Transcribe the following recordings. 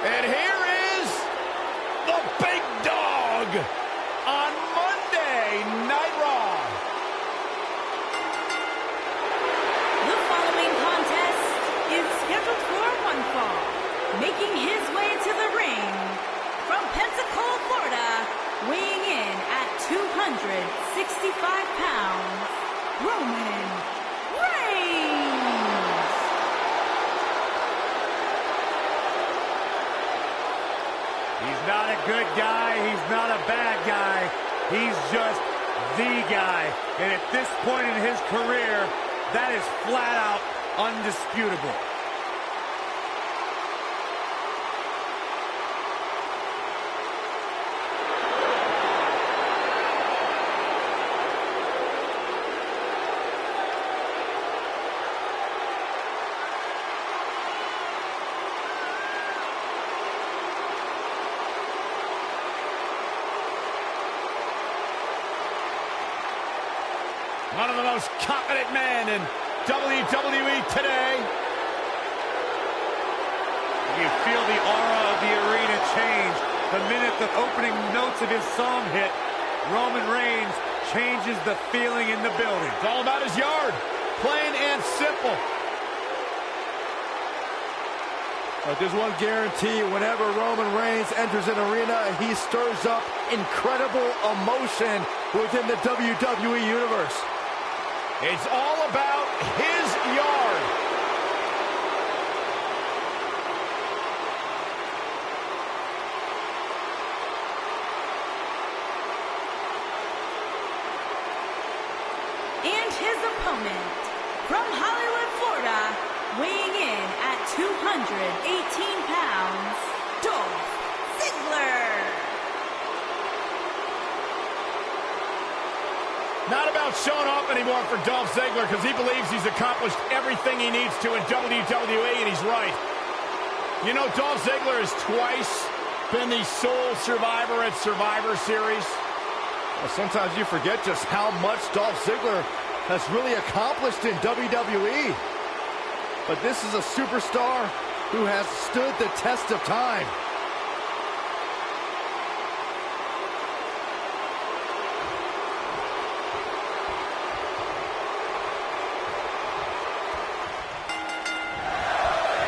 And here is the big dog on Monday Night Raw. The following contest is scheduled for one fall. Making his way to the ring from Pensacola, Florida, weighing in at 265 pounds, Roman Reigns. He's not a good guy. He's not a bad guy. He's just the guy. And at this point in his career, that is flat out undisputable. One of the most confident men in WWE today. You feel the aura of the arena change the minute the opening notes of his song hit. Roman Reigns changes the feeling in the building. It's all about his yard. Plain and simple. But there's one guarantee: whenever Roman Reigns enters an arena, he stirs up incredible emotion within the WWE Universe. It's all about his yard. And his opponent from Hollywood, Florida, weighing in at 218 pounds, Dolph Ziggler. Not about showing off anymore for Dolph Ziggler, because he believes he's accomplished everything he needs to in WWE, and he's right. You know, Dolph Ziggler has twice been the sole survivor at Survivor Series. Well, sometimes you forget just how much Dolph Ziggler has really accomplished in WWE. But this is a superstar who has stood the test of time.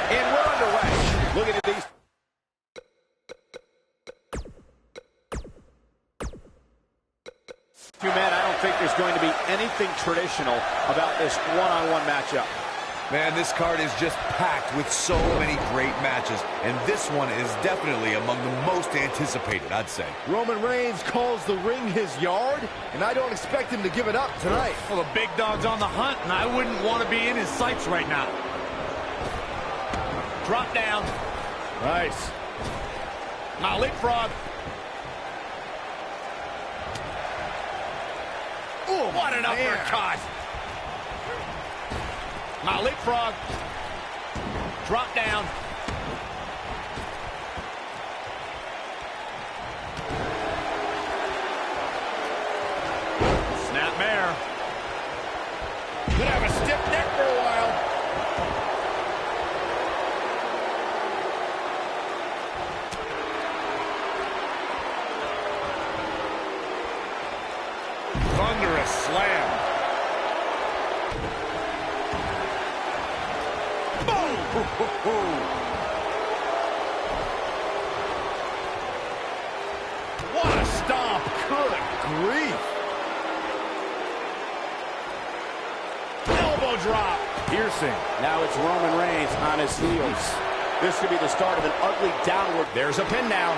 And we're underway. Look at these. Two men, I don't think there's going to be anything traditional about this one-on-one matchup. Man, this card is just packed with so many great matches, and this one is definitely among the most anticipated, I'd say. Roman Reigns calls the ring his yard, and I don't expect him to give it up tonight. Well, the big dog's on the hunt, and I wouldn't want to be in his sights right now. Drop down. Nice. Now leapfrog. Ooh, what an uppercut. Now leapfrog. Drop down. Snapmare. Could have a stiff neck for a while. Thunderous slam. Boom! What a stomp. Good grief. Elbow drop. Piercing. Now it's Roman Reigns on his heels. This could be the start of an ugly downward. There's a pin now.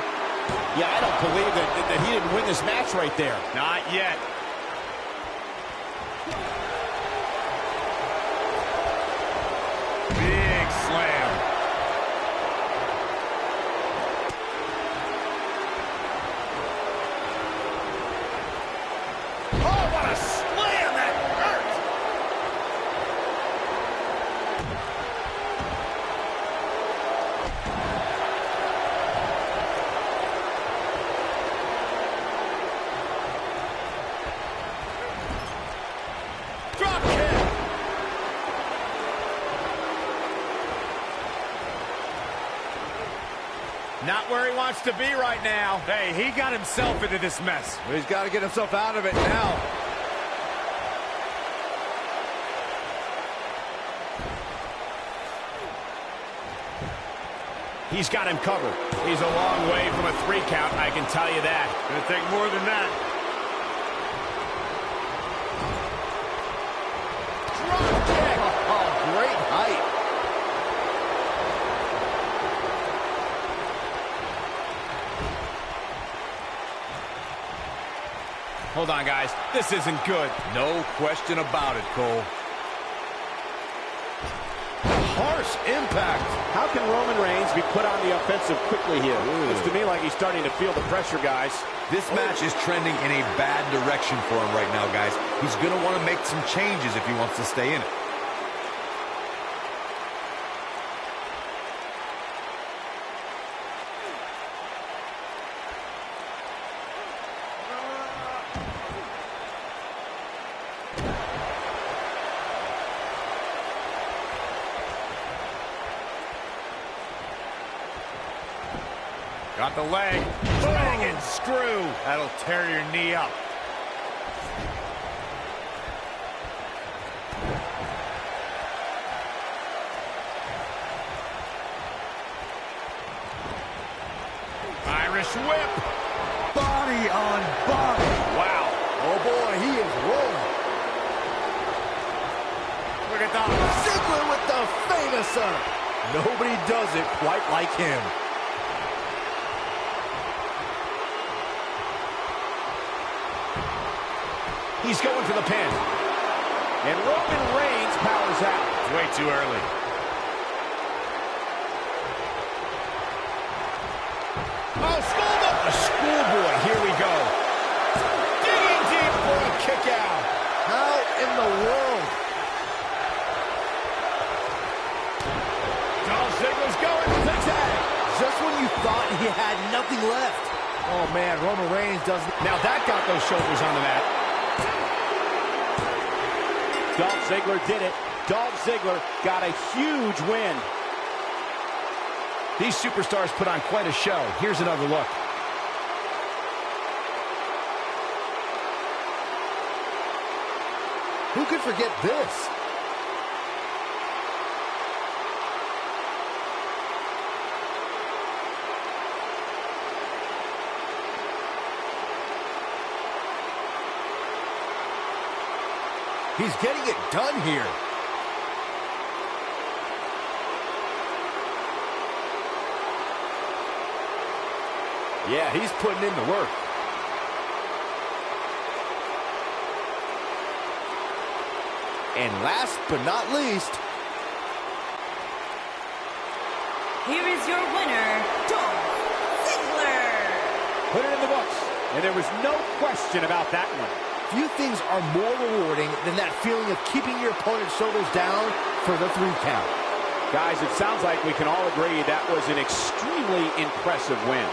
Yeah, I don't believe that he didn't win this match right there. Not yet. Big slam. Oh, what a slam! That hurt! Not where he wants to be right now. Hey, he got himself into this mess. He's got to get himself out of it now. He's got him covered. He's a long way from a 3 count, I can tell you that. Gonna take more than that. Drop kick. Oh, great height. Hold on, guys. This isn't good. No question about it, Cole. Harsh impact. How can Roman Reigns be put on the offensive quickly here? Looks to me like he's starting to feel the pressure, guys. This match is trending in a bad direction for him right now, guys. He's going to want to make some changes if he wants to stay in it. Got the leg. Dragon screw. That'll tear your knee up. Irish whip. Body on body. Wow. Oh, boy, he is rolling. Look at that. Ziggler with the famouser. Nobody does it quite like him. He's going for the pin. And Roman Reigns powers out. Way too early. Oh, schoolboy. A schoolboy. Here we go. Digging deep for a kick out. How in the world? Dolph Ziggler's going zigzag. Just when you thought he had nothing left. Oh, man, Roman Reigns doesn't. Now that got those shoulders on the mat. Dolph Ziggler did it. Dolph Ziggler got a huge win. These superstars put on quite a show. Here's another look. Who could forget this? He's getting it done here. Yeah, he's putting in the work. And last but not least, Here is your winner, Dolph Ziggler. Put it in the books. And there was no question about that one. few things are more rewarding than that feeling of keeping your opponent's shoulders down for the 3 count. Guys, it sounds like we can all agree that was an extremely impressive win.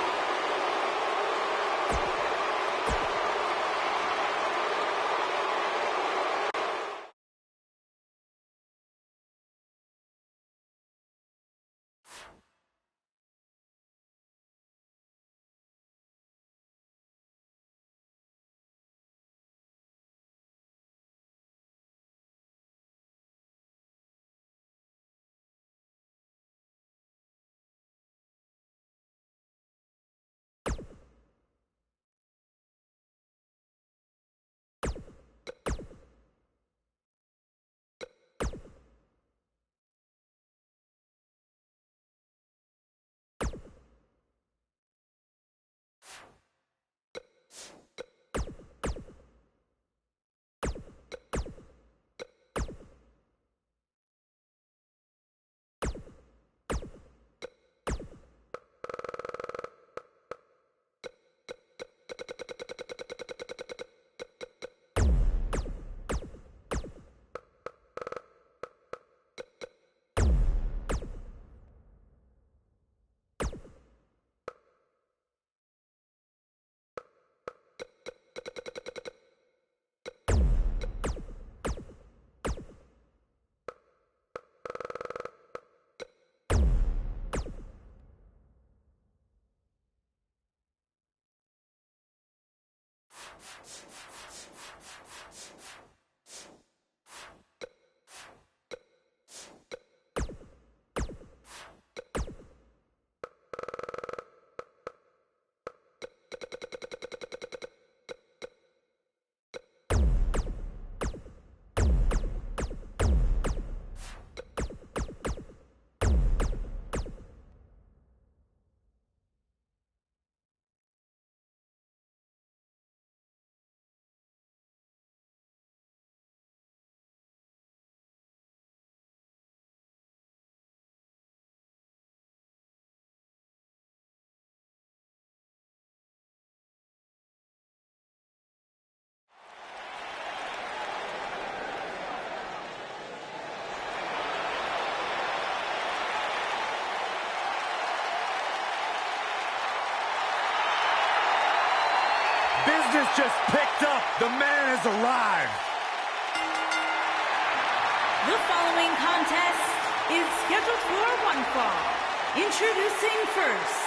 just picked up. The man has arrived. The following contest is scheduled for one fall. Introducing first,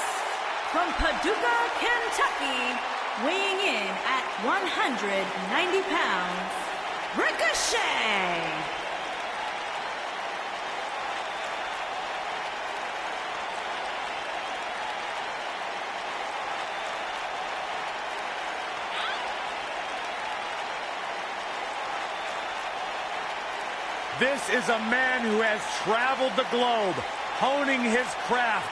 from Paducah, Kentucky, weighing in at 190 pounds, Ricochet. This is a man who has traveled the globe, honing his craft,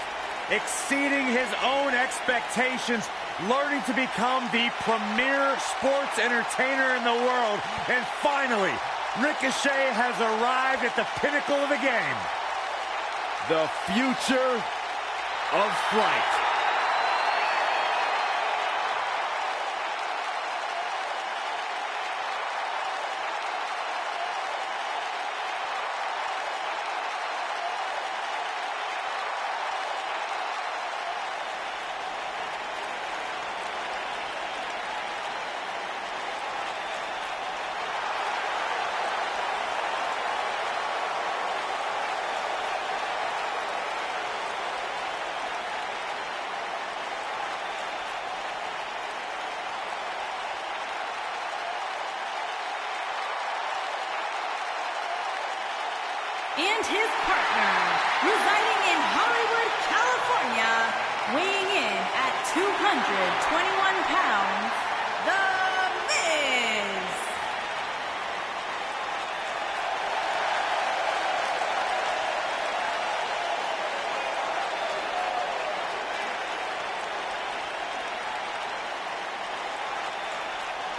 exceeding his own expectations, learning to become the premier sports entertainer in the world. And finally, Ricochet has arrived at the pinnacle of the game. The future of flight. And his partner, residing in Hollywood, California, weighing in at 221 pounds, The Miz.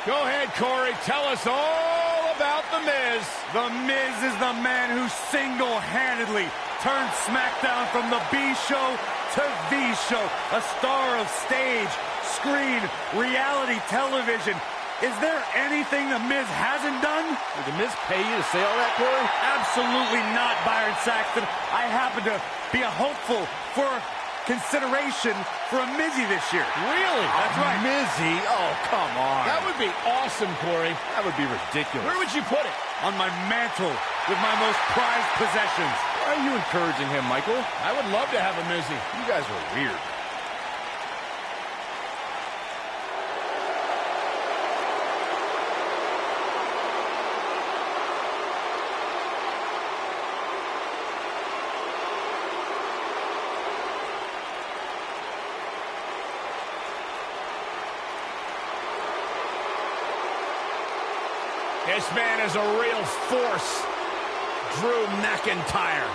Go ahead, Corey. Tell us all about The Miz. The Miz is the man who single-handedly turned SmackDown from the B show to the show. A star of stage, screen, reality television. Is there anything The Miz hasn't done? Did The Miz pay you to say all that, Corey? Absolutely not, Byron Saxton. I happen to be a hopeful for consideration for a Mizzy this year. Really? That's right. Mizzy? Oh, come on. That would be awesome, Corey. That would be ridiculous. Where would you put it? On my mantle with my most prized possessions. Why are you encouraging him, Michael? I would love to have a Mizzy. You guys are weird. This man is a real force. Drew McIntyre.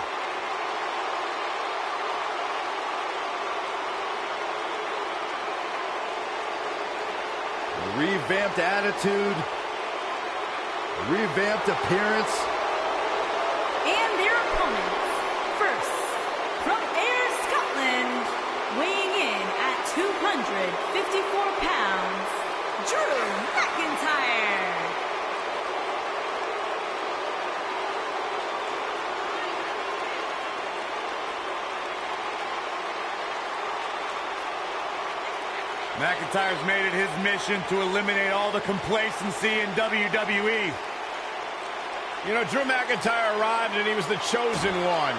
Revamped attitude. Revamped appearance. And their opponents, first, from Ayr, Scotland, weighing in at 254 pounds, Drew McIntyre. McIntyre's made it his mission to eliminate all the complacency in WWE. You know, Drew McIntyre arrived and he was the chosen one.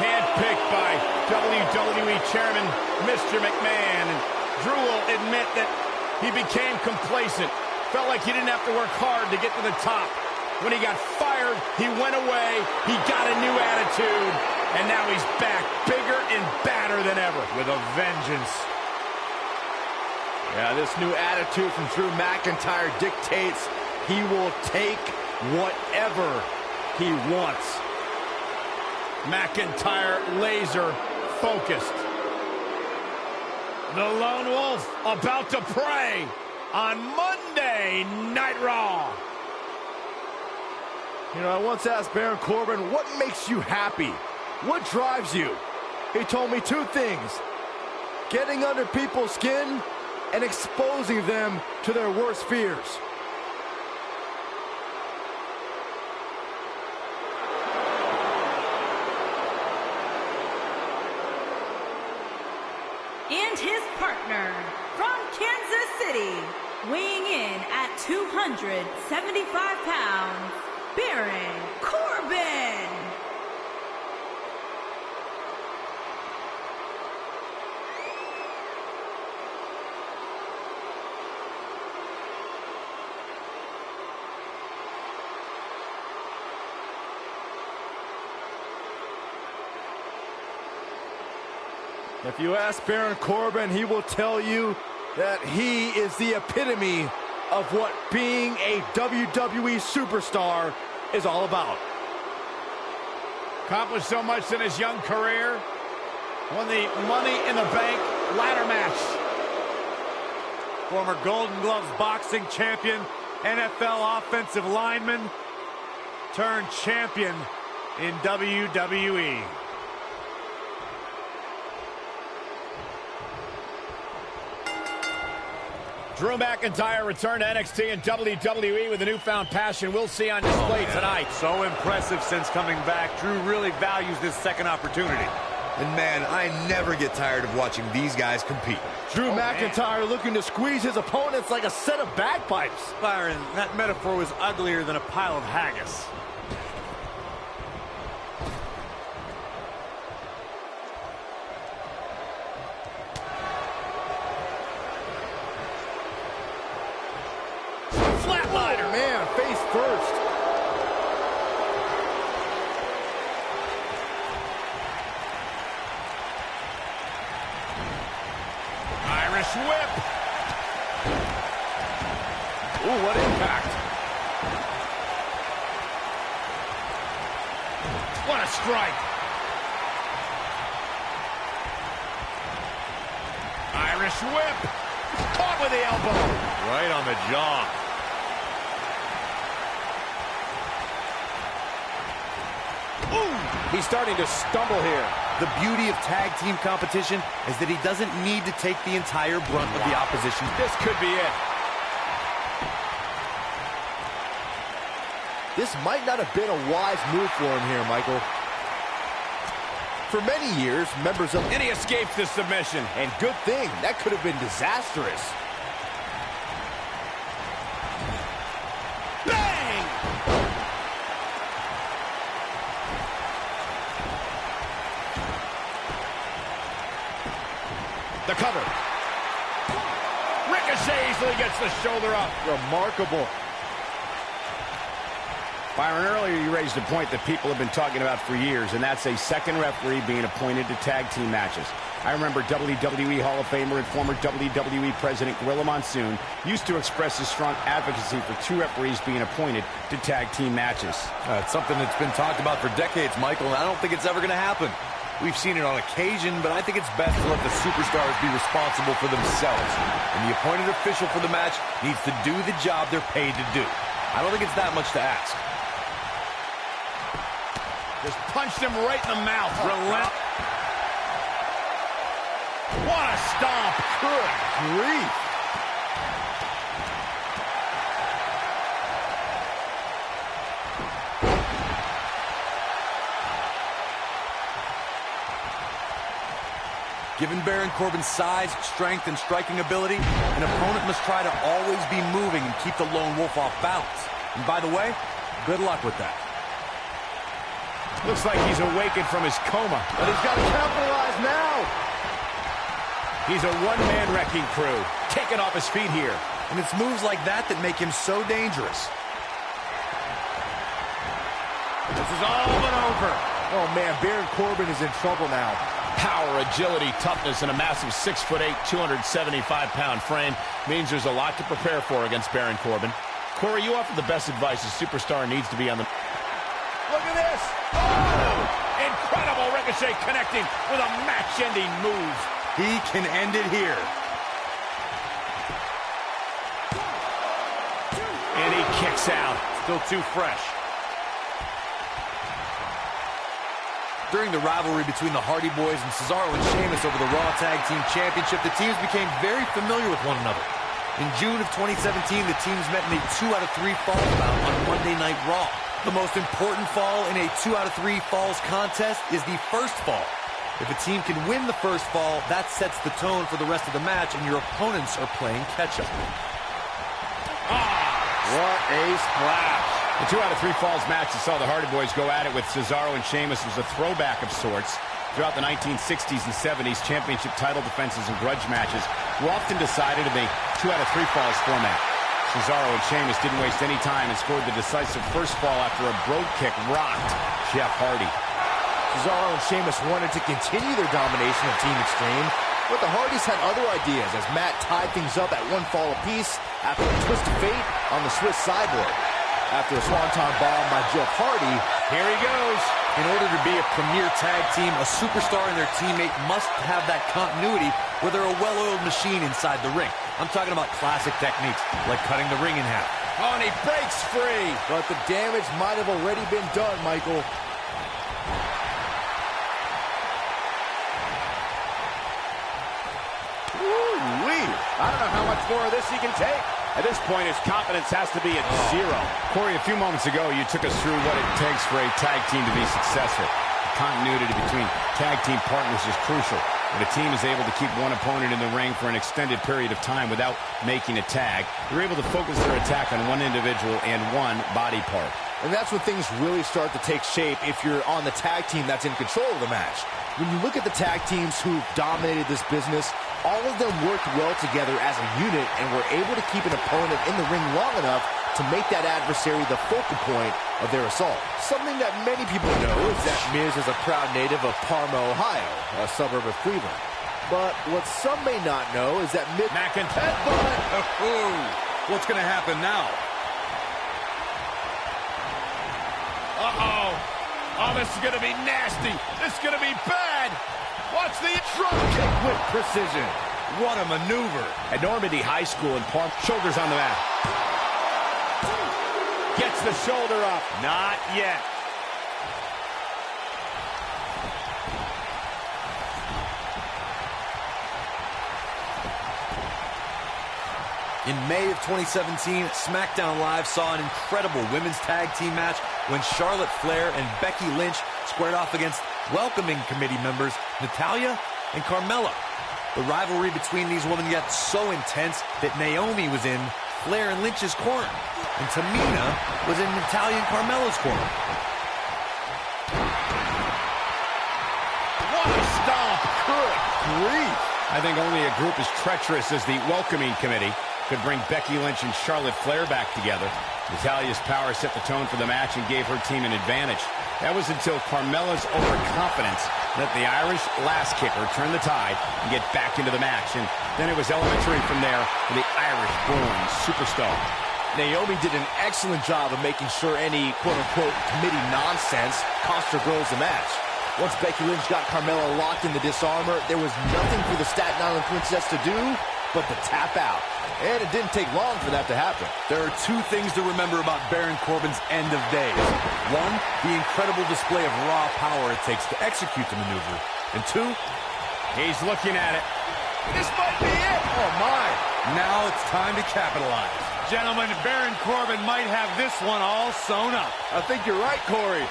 Handpicked by WWE Chairman Mr. McMahon. And Drew will admit that he became complacent. Felt like he didn't have to work hard to get to the top. When he got fired, he went away. He got a new attitude. And now he's back, bigger and badder than ever. With a vengeance. Yeah, this new attitude from Drew McIntyre dictates he will take whatever he wants. McIntyre laser focused. The Lone Wolf about to prey on Monday Night Raw. You know, I once asked Baron Corbin, what makes you happy? What drives you? He told me two things: getting under people's skin and exposing them to their worst fears. And his partner, from Kansas City, weighing in at 275 pounds, Baron Corbin. If you ask Baron Corbin, he will tell you that he is the epitome of what being a WWE superstar is all about. Accomplished so much in his young career. Won the Money in the Bank ladder match. Former Golden Gloves boxing champion, NFL offensive lineman, turned champion in WWE. Drew McIntyre returned to NXT and WWE with a newfound passion we'll see on display tonight. So impressive since coming back. Drew really values this second opportunity. And man, I never get tired of watching these guys compete. Drew McIntyre looking to squeeze his opponents like a set of bagpipes. Byron, that metaphor was uglier than a pile of haggis. Flatliner. Man, face first. Irish whip. Ooh, what impact. What a strike. Irish whip. Caught with the elbow. Right on the jaw. He's starting to stumble here. The beauty of tag team competition is that he doesn't need to take the entire brunt of the opposition. This could be it. This might not have been a wise move for him here, Michael. For many years, members of... And he escapes the submission. And good thing, that could have been disastrous. Bang! The cover. Ricochet easily gets the shoulder up. Remarkable. Byron, earlier you raised a point that people have been talking about for years, and that's a second referee being appointed to tag team matches. I remember WWE Hall of Famer and former WWE President Gorilla Monsoon used to express his strong advocacy for two referees being appointed to tag team matches. It's something that's been talked about for decades, Michael, and I don't think it's ever going to happen. We've seen it on occasion, but I think it's best to let the superstars be responsible for themselves. And the appointed official for the match needs to do the job they're paid to do. I don't think it's that much to ask. Just punched him right in the mouth. Relent. What a stomp. Good grief. Given Baron Corbin's size, strength, and striking ability, an opponent must try to always be moving and keep the lone wolf off balance. And by the way, good luck with that. Looks like he's awakened from his coma. But he's got to capitalize now. He's a one-man wrecking crew. Taken off his feet here. And it's moves like that that make him so dangerous. This is all but over. Oh, man, Baron Corbin is in trouble now. Power, agility, toughness, and a massive 6'8", 275-pound frame means there's a lot to prepare for against Baron Corbin. Corey, you offer the best advice a superstar needs to be on the... Look at this! Oh! Incredible Ricochet connecting with a match-ending move. He can end it here. And he kicks out. Still too fresh. During the rivalry between the Hardy Boys and Cesaro and Sheamus over the Raw Tag Team Championship, the teams became very familiar with one another. In June of 2017, the teams met in a 2 out of 3 falls bout on Monday Night Raw. The most important fall in a 2 out of 3 falls contest is the first fall. If a team can win the first fall, that sets the tone for the rest of the match, and your opponents are playing catch-up. What a splash. The 2 out of 3 falls match that saw the Hardy Boys go at it with Cesaro and Sheamus was a throwback of sorts. Throughout the 1960s and 70s, championship title defenses and grudge matches were often decided in the 2 out of 3 falls format. Cesaro and Sheamus didn't waste any time and scored the decisive first fall after a brogue kick rocked Jeff Hardy. Cesaro and Sheamus wanted to continue their domination of Team Extreme, but the Hardys had other ideas as Matt tied things up at 1 fall apiece after a twist of fate on the Swiss sideboard. After a swanton bomb by Jeff Hardy, Here he goes. In order to be a premier tag team, a superstar and their teammate must have that continuity where they're a well-oiled machine inside the ring. I'm talking about classic techniques, like cutting the ring in half. Oh, and he breaks free. but the damage might have already been done, Michael. Ooh-wee. I don't know how much more of this he can take. At this point, his confidence has to be at 0. Corey, a few moments ago, you took us through what it takes for a tag team to be successful. The continuity between tag team partners is crucial. If a team is able to keep one opponent in the ring for an extended period of time without making a tag, they're able to focus their attack on one individual and one body part. And that's when things really start to take shape if you're on the tag team that's in control of the match. When you look at the tag teams who've dominated this business, all of them worked well together as a unit and were able to keep an opponent in the ring long enough to make that adversary the focal point of their assault. Something that many people know is that Miz is a proud native of Parma, Ohio, a suburb of Cleveland. But what some may not know is that McIntyre. What's going to happen now? Uh-oh. Oh, this is going to be nasty. This is going to be bad. Watch the drop kick with precision. What a maneuver. At Normandy High School in Park, shoulders on the mat. Gets the shoulder up. Not yet. In May of 2017, SmackDown Live saw an incredible women's tag team match when Charlotte Flair and Becky Lynch squared off against welcoming committee members Natalya and Carmella. The rivalry between these women got so intense that Naomi was in Flair and Lynch's corner, and Tamina was in Natalya and Carmella's corner. What a stomp. Good grief. I think only a group as treacherous as the welcoming committee could bring Becky Lynch and Charlotte Flair back together. Natalya's power set the tone for the match and gave her team an advantage. That was until Carmella's overconfidence let the Irish last kicker turn the tide and get back into the match. And then it was elementary from there for the Irish-born superstar. Naomi did an excellent job of making sure any quote-unquote committee nonsense cost her girls the match. Once Becky Lynch got Carmella locked in the disarmor, there was nothing for the Staten Island Princess to do but to tap out. And it didn't take long for that to happen. There are 2 things to remember about Baron Corbin's end of days. 1, the incredible display of raw power it takes to execute the maneuver. And 2, He's looking at it. This might be it. Oh, my. now it's time to capitalize. Gentlemen, Baron Corbin might have this one all sewn up. I think you're right, Corey.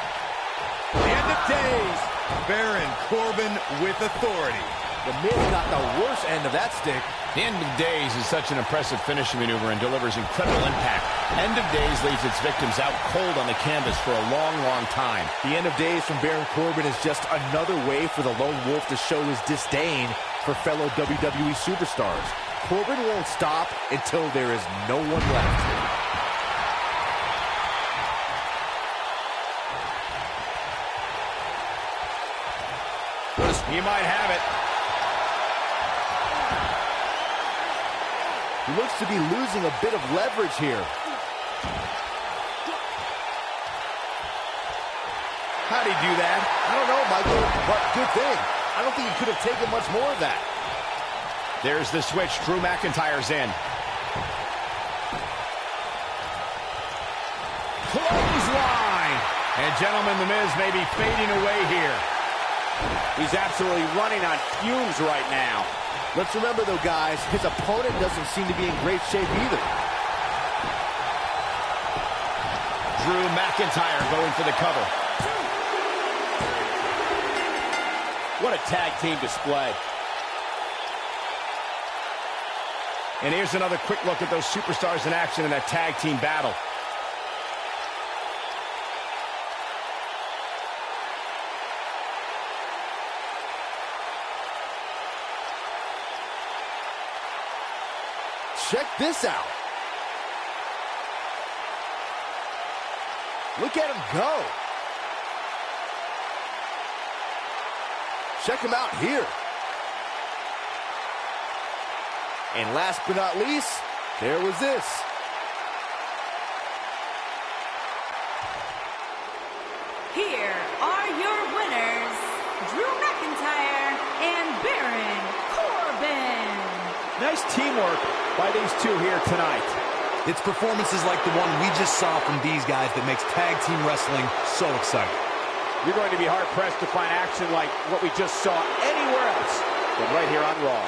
The end of days. Baron Corbin with authority. The Miz got the worst end of that stick. The End of Days is such an impressive finishing maneuver and delivers incredible impact. End of Days leaves its victims out cold on the canvas for a long, long time. The End of Days from Baron Corbin is just another way for the Lone Wolf to show his disdain for fellow WWE superstars. Corbin won't stop until there is no one left. He might have it. He looks to be losing a bit of leverage here. How'd he do that? I don't know, Michael, but good thing. I don't think he could have taken much more of that. There's the switch. Drew McIntyre's in. Clothesline. And gentlemen, The Miz may be fading away here. He's absolutely running on fumes right now. Let's remember, though, guys, his opponent doesn't seem to be in great shape either. Drew McIntyre going for the cover. What a tag team display. And here's another quick look at those superstars in action in that tag team battle. Check this out. Look at him go. Check him out here. And last but not least, there was this. Here are your winners, Drew McIntyre and Baron Corbin. Nice teamwork by these two here tonight. It's performances like the one we just saw from these guys that makes tag team wrestling so exciting. You're going to be hard-pressed to find action like what we just saw anywhere else but right here on Raw.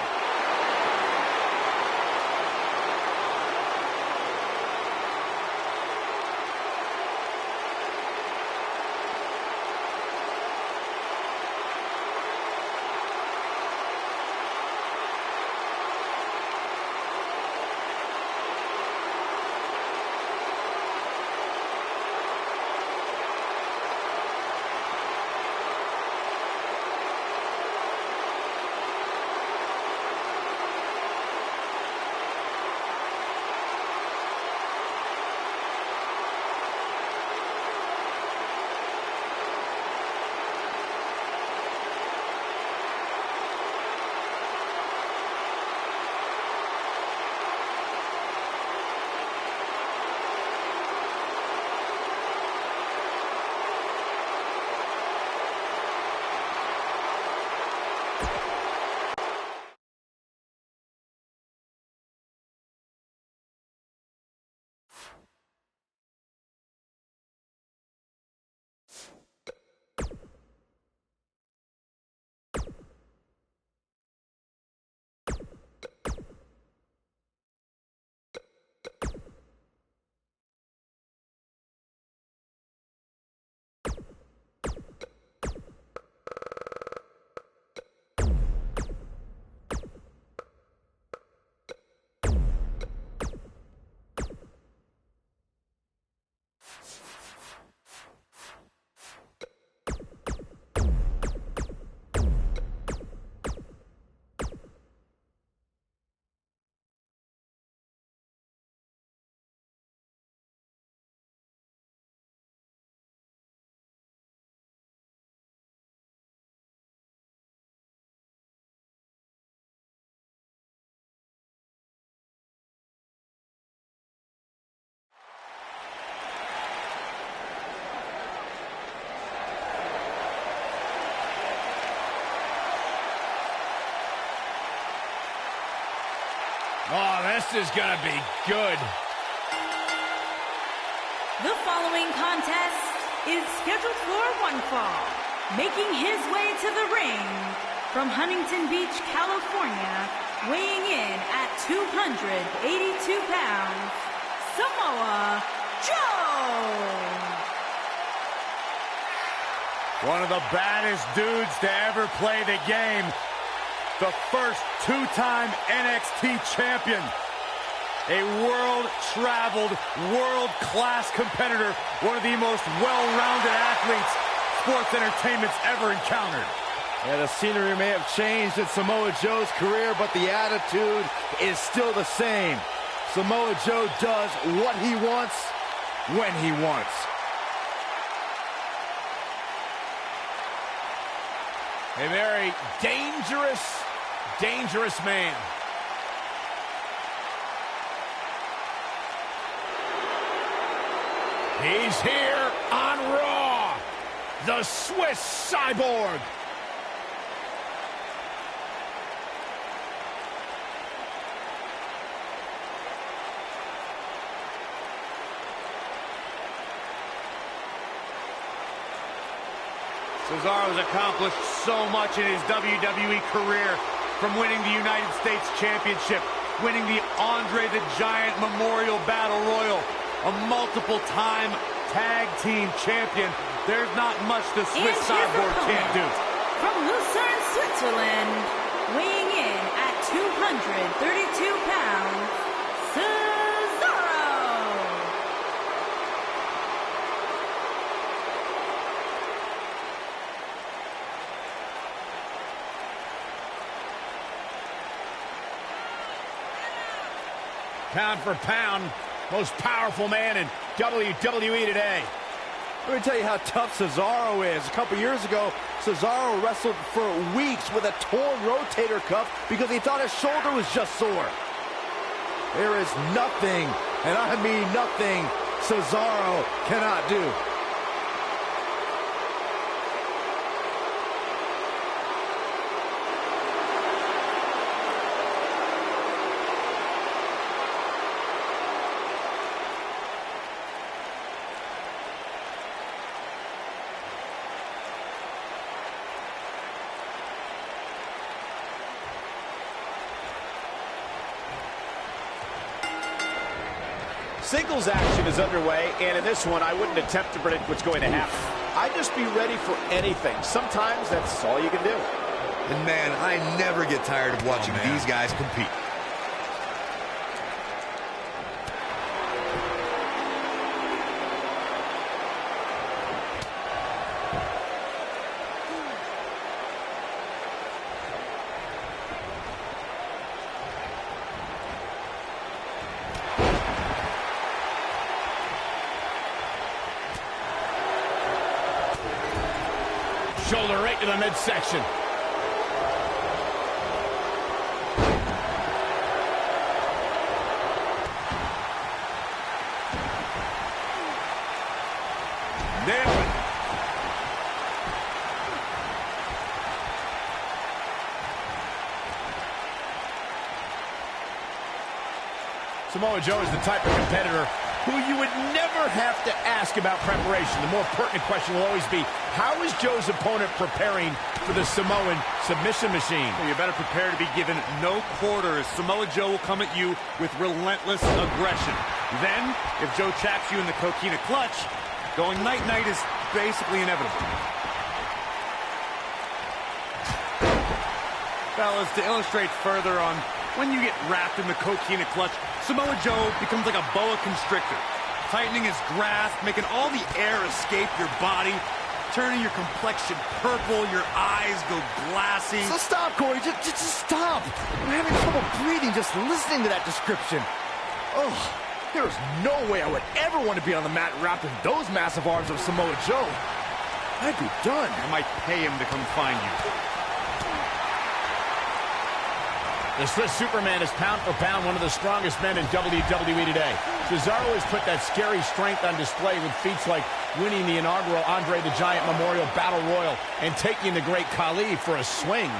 Oh, this is going to be good. The following contest is scheduled for one fall. Making his way to the ring from Huntington Beach, California, weighing in at 282 pounds, Samoa Joe. One of the baddest dudes to ever play the game. The first two-time NXT champion. A world-traveled, world-class competitor. One of the most well-rounded athletes sports entertainment's ever encountered. Yeah, the scenery may have changed in Samoa Joe's career, but the attitude is still the same. Samoa Joe does what he wants, when he wants. A very dangerous man. He's here on Raw, the Swiss Cyborg. Cesaro has accomplished so much in his WWE career, from winning the United States Championship, winning the Andre the Giant Memorial Battle Royal, a multiple-time tag team champion. There's not much the Swiss Cyborg can't do. From Lucerne, Switzerland, weighing in at 232 pounds, Cesaro. Pound for pound, most powerful man in WWE today. Let me tell you how tough Cesaro is. A couple years ago, Cesaro wrestled for weeks with a torn rotator cuff because he thought his shoulder was just sore. There is nothing, and I mean nothing, Cesaro cannot do. Singles action is underway, and in this one, I wouldn't attempt to predict what's going to happen. I'd just be ready for anything. Sometimes that's all you can do. And man, I never get tired of watching these guys compete. Shoulder right to the midsection. Nailed it. Samoa Joe is the type of competitor who you would never have to ask about preparation. The more pertinent question will always be, how is Joe's opponent preparing for the Samoan submission machine? You better prepare to be given no quarters. Samoa Joe will come at you with relentless aggression. Then, if Joe traps you in the coquina clutch, going night-night is basically inevitable. Fellas, to illustrate further on when you get wrapped in the coquina clutch, Samoa Joe becomes like a boa constrictor, tightening his grasp, making all the air escape your body, turning your complexion purple, your eyes go glassy. So stop, Corey. Just stop. I'm having trouble breathing just listening to that description. Oh, there's no way I would ever want to be on the mat wrapped in those massive arms of Samoa Joe. I'd be done. I might pay him to come find you. The Swiss Superman is pound for pound one of the strongest men in WWE today. Cesaro has put that scary strength on display with feats like winning the inaugural Andre the Giant Memorial Battle Royal and taking the great Khali for a swing.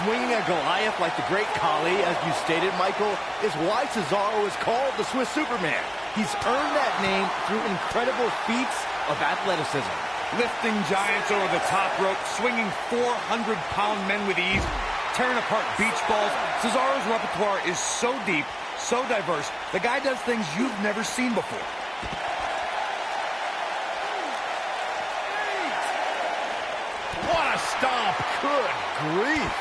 Swinging a Goliath like the great Khali, as you stated, Michael, is why Cesaro is called the Swiss Superman. He's earned that name through incredible feats of athleticism. Lifting giants over the top rope, swinging 400-pound men with ease, tearing apart beach balls. Cesaro's repertoire is so deep, so diverse, the guy does things you've never seen before. What a stomp! Good grief.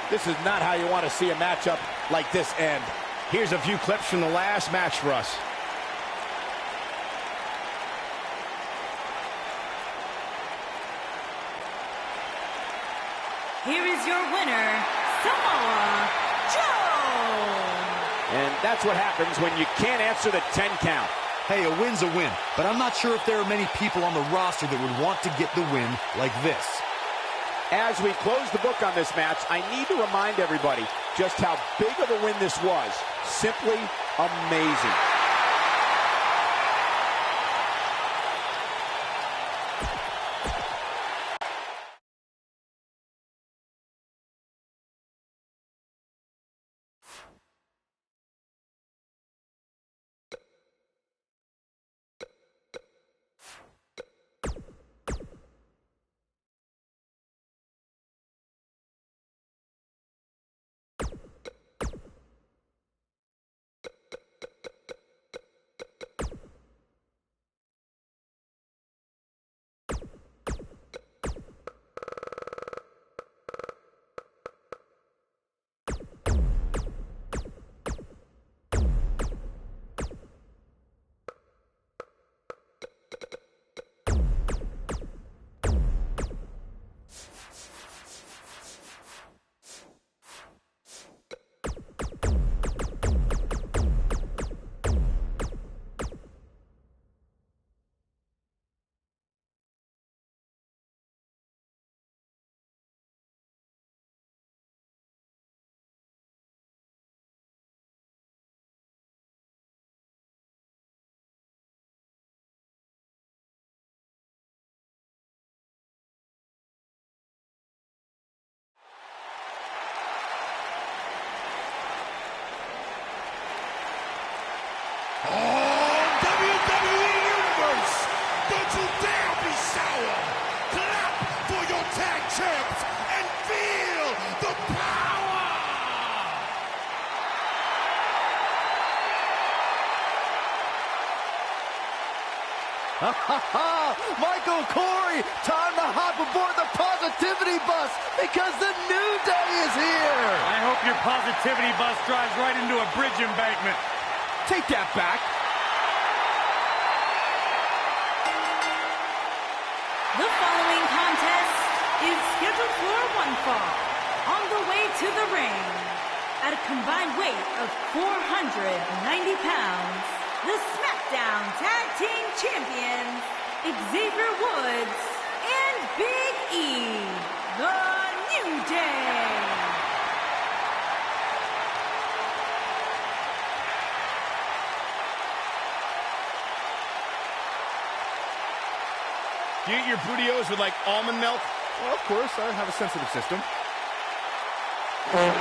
This is not how you want to see a matchup like this end. Here's a few clips from the last match for us. Here is your winner, Samoa Joe. And that's what happens when you can't answer the 10 count. Hey, a win's a win, but I'm not sure if there are many people on the roster that would want to get the win like this. As we close the book on this match, I need to remind everybody just how big of a win this was. Simply amazing. Michael Corey, time to hop aboard the positivity bus because the new day is here. I hope your positivity bus drives right into a bridge embankment. Take that back. The following contest is scheduled for one fall. On the way to the ring, at a combined weight of 490 pounds, the SmackDown Tag Team Champions, Xavier Woods and Big E, The New Day. Do you eat your burritos with, like, almond milk? Well, of course, I have a sensitive system. Well,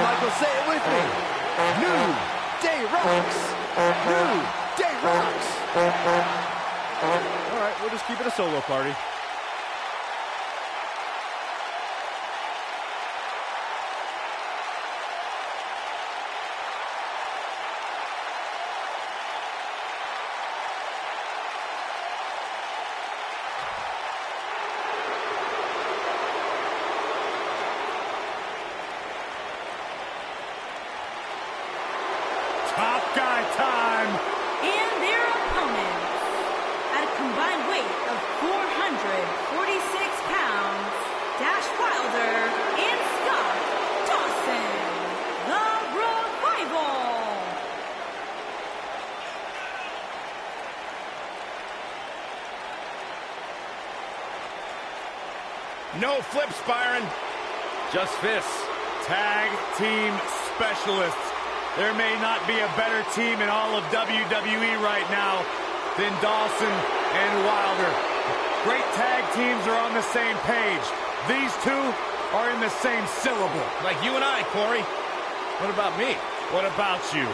Michael, say it with me. New Day rocks. New Day rocks. All right, we'll just keep it a solo party. Top guy time. And their opponents, at a combined weight of 446 pounds, Dash Wilder and Scott Dawson, The Revival. No flips, Byron. Just fists. Tag team specialists. There may not be a better team in all of WWE right now than Dawson and Wilder. Great tag teams are on the same page. These two are in the same syllable. Like you and I, Corey. What about me? What about you?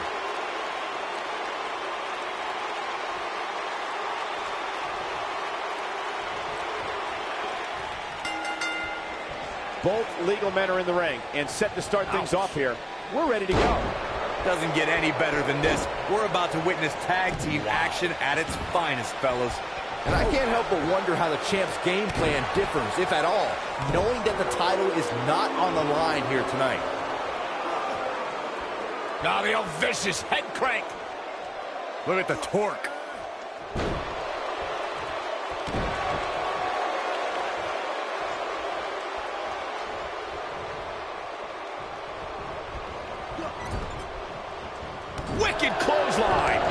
Both legal men are in the ring and set to start things off here. We're ready to go. Doesn't get any better than this. We're about to witness tag team action at its finest, fellas. And I can't help but wonder how the champ's game plan differs, if at all, knowing that the title is not on the line here tonight. Now the old vicious head crank. Look at the torque. Wicked clothesline.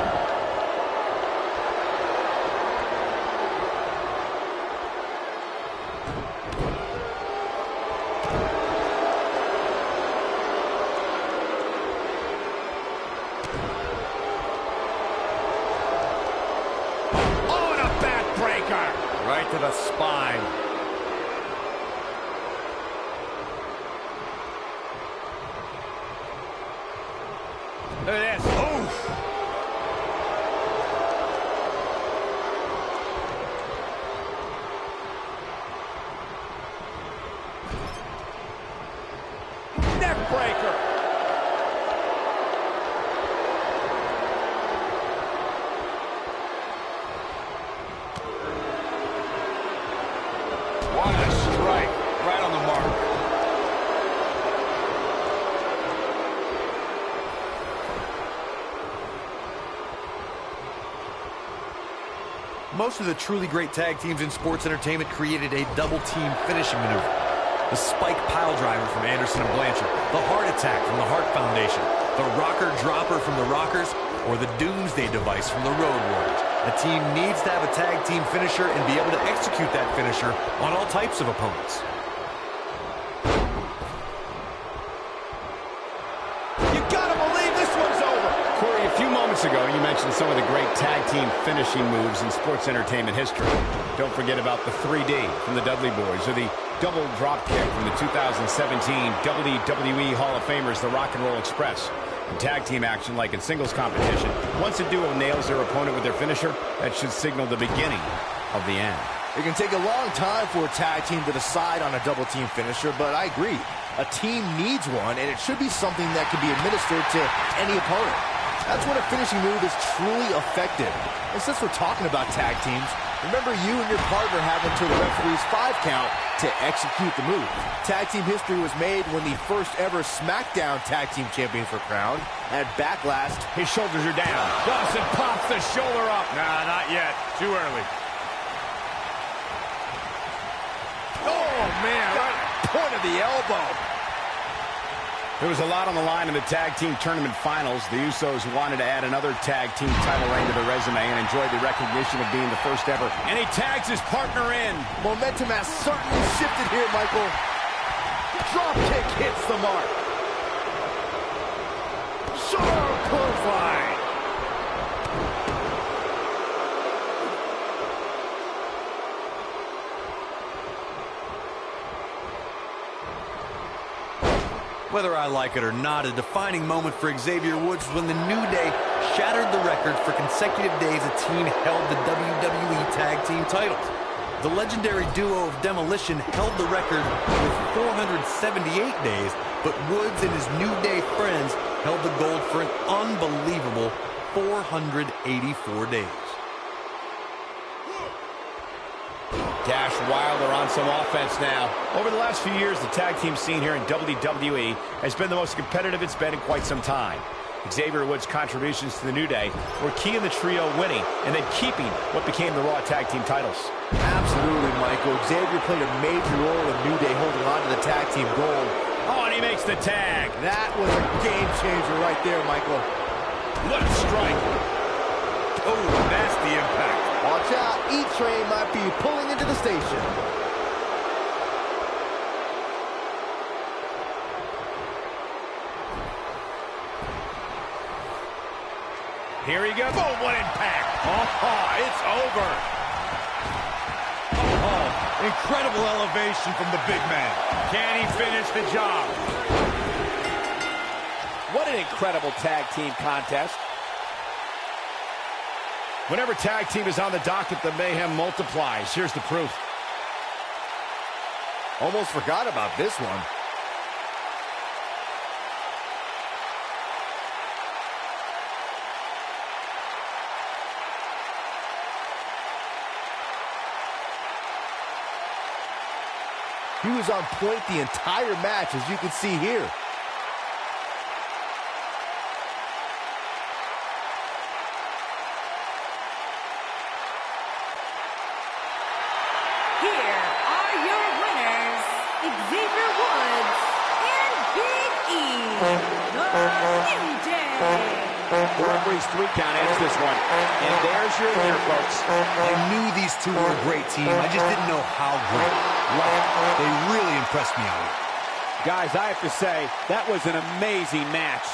Oh, and a backbreaker. Right to the spine. Look at this. Oof. Neck breaker. What a strike. Right on the mark. Most of the truly great tag teams in sports entertainment created a double-team finishing maneuver. The spike pile driver from Anderson and Blanchard, the heart attack from the Hart Foundation, the rocker dropper from the Rockers, or the Doomsday device from the Road Warriors. A team needs to have a tag team finisher and be able to execute that finisher on all types of opponents. You gotta believe this one's over. Corey, a few moments ago, you mentioned some of the great tag team finishing moves in sports entertainment history. Don't forget about the 3D from the Dudley Boys, or the double drop kick from the 2017 WWE Hall of Famers, the Rock and Roll Express. In tag team action, like in singles competition, once a duo nails their opponent with their finisher, that should signal the beginning of the end. It can take a long time for a tag team to decide on a double team finisher, but I agree. A team needs one, and it should be something that can be administered to any opponent. That's when a finishing move is truly effective. And since we're talking about tag teams, remember you and your partner have until the referee's 5 count to execute the move. Tag team history was made when the first ever SmackDown Tag Team Champions were crowned at Backlash. His shoulders are down. Dawson pops the shoulder up. Nah, not yet. Too early. Oh, man, right at the point of the elbow. There was a lot on the line in the tag team tournament finals. The Usos wanted to add another tag team title reign to their resume and enjoyed the recognition of being the first ever. And he tags his partner in. Momentum has certainly shifted here, Michael. Drop kick hits the mark. Sharp clothesline. Whether I like it or not, a defining moment for Xavier Woods was when the New Day shattered the record for consecutive days a team held the WWE Tag Team titles. The legendary duo of Demolition held the record with 478 days, but Woods and his New Day friends held the gold for an unbelievable 484 days. Dash Wilder on some offense now. Over the last few years, the tag team scene here in WWE has been the most competitive it's been in quite some time. Xavier Woods' contributions to the New Day were key in the trio winning and then keeping what became the Raw Tag Team titles. Absolutely, Michael. Xavier played a major role in New Day holding on to the tag team gold. Oh, and he makes the tag. That was a game changer right there, Michael. What a strike. Oh, nasty impact. Watch out, E-Train might be pulling into the station. Here he goes. Oh, what impact. Oh, it's over. Oh, incredible elevation from the big man. Can he finish the job? What an incredible tag team contest. Whenever tag team is on the docket, the mayhem multiplies. Here's the proof. Almost forgot about this one. He was on point the entire match, as you can see here. Here are your winners, Xavier Woods and Big E, the New Day. The referee's 3 count ends this one. And there's your winner, folks. I knew these two were a great team. I just didn't know how great. Wow, they really impressed me out here. Guys, I have to say, that was an amazing match.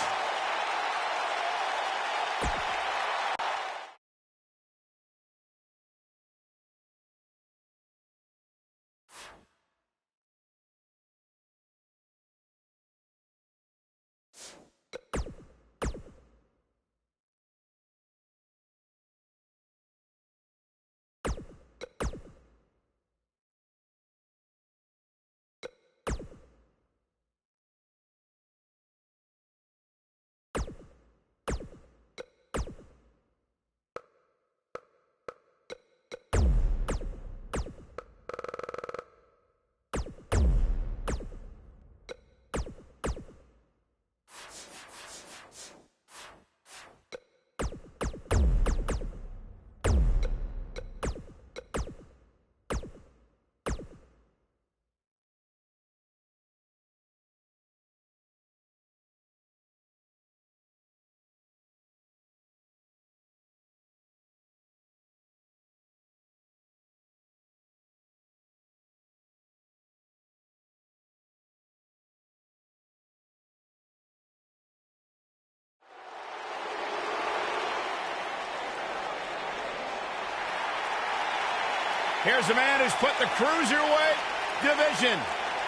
Here's a man who's put the Cruiserweight division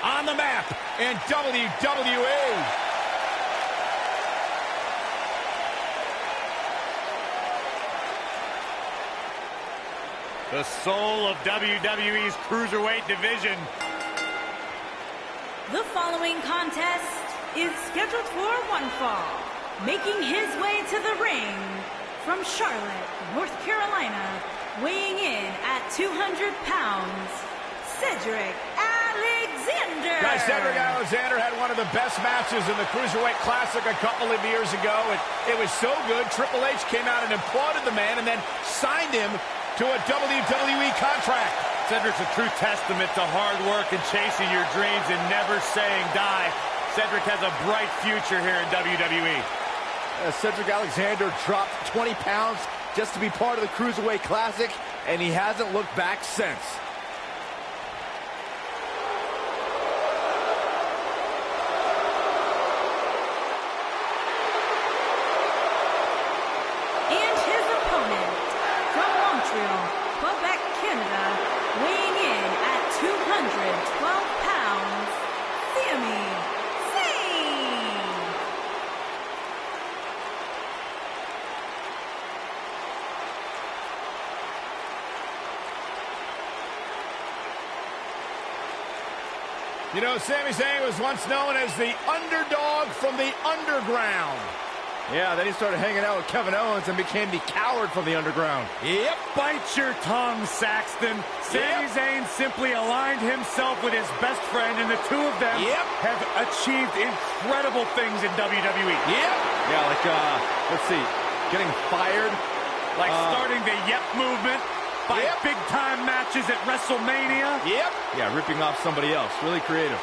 on the map in WWE. The soul of WWE's Cruiserweight division. The following contest is scheduled for one fall. making his way to the ring from Charlotte, North Carolina, weighing in at 200 pounds, Cedric Alexander. Guys, Cedric Alexander had one of the best matches in the Cruiserweight Classic a couple of years ago. It was so good, Triple H came out and applauded the man and then signed him to a WWE contract. Cedric's a true testament to hard work and chasing your dreams and never saying die. Cedric has a bright future here in WWE. Cedric Alexander dropped 20 pounds just to be part of the Cruiserweight Classic, and he hasn't looked back since. And his opponent from Montreal, Quebec, Canada, weighing in at 212 pounds, Sami Zayn. You know, Sami Zayn was once known as the underdog from the underground. Yeah, then he started hanging out with Kevin Owens and became the coward from the underground. Yep, bite your tongue, Saxton. Sami Zayn simply aligned himself with his best friend, and the two of them have achieved incredible things in WWE. Yeah, like, let's see, getting fired. Like starting the Yep movement by big-time matches at WrestleMania. Yeah, ripping off somebody else. Really creative.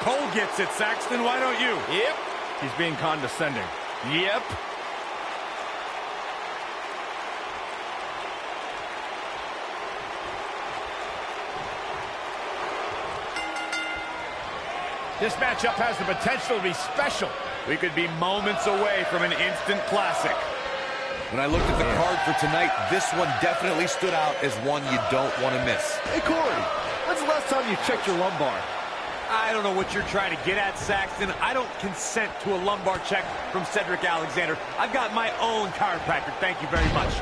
Cole gets it, Saxton. Why don't you? He's being condescending. This matchup has the potential to be special. We could be moments away from an instant classic. When I looked at the card for tonight, this one definitely stood out as one you don't want to miss. Hey, Corey, when's the last time you checked your lumbar? I don't know what you're trying to get at, Saxton. I don't consent to a lumbar check from Cedric Alexander. I've got my own chiropractor. Thank you very much.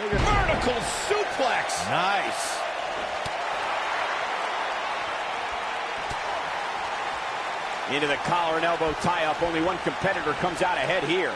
Vertical suplex. Nice. Into the collar and elbow tie-up. Only one competitor comes out ahead here.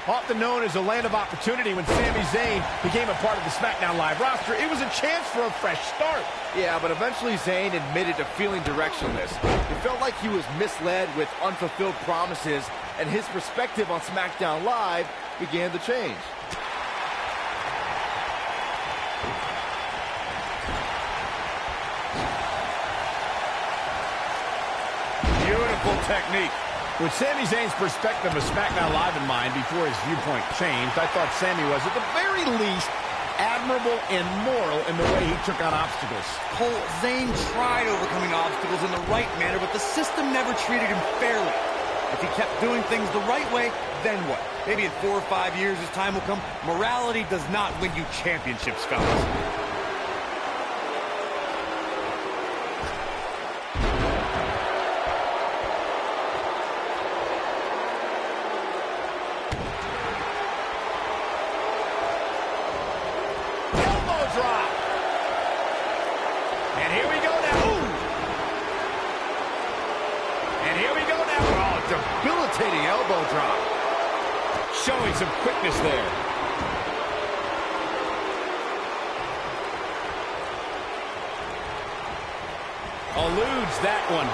Often known as a land of opportunity, when Sami Zayn became a part of the SmackDown Live roster, it was a chance for a fresh start. Yeah, but eventually Zayn admitted to feeling directionless. It felt like he was misled with unfulfilled promises, and his perspective on SmackDown Live began to change. Beautiful technique. With Sami Zayn's perspective of SmackDown Live in mind before his viewpoint changed, I thought Sami was, at the very least, admirable and moral in the way he took on obstacles. Cole, Zayn tried overcoming obstacles in the right manner, but the system never treated him fairly. If he kept doing things the right way, then what? Maybe in 4 or 5 years, as time will come, morality does not win you championships, fellas. Drop. And here we go now. Ooh. And here we go now. Oh, debilitating elbow drop. Showing some quickness there. Eludes that one.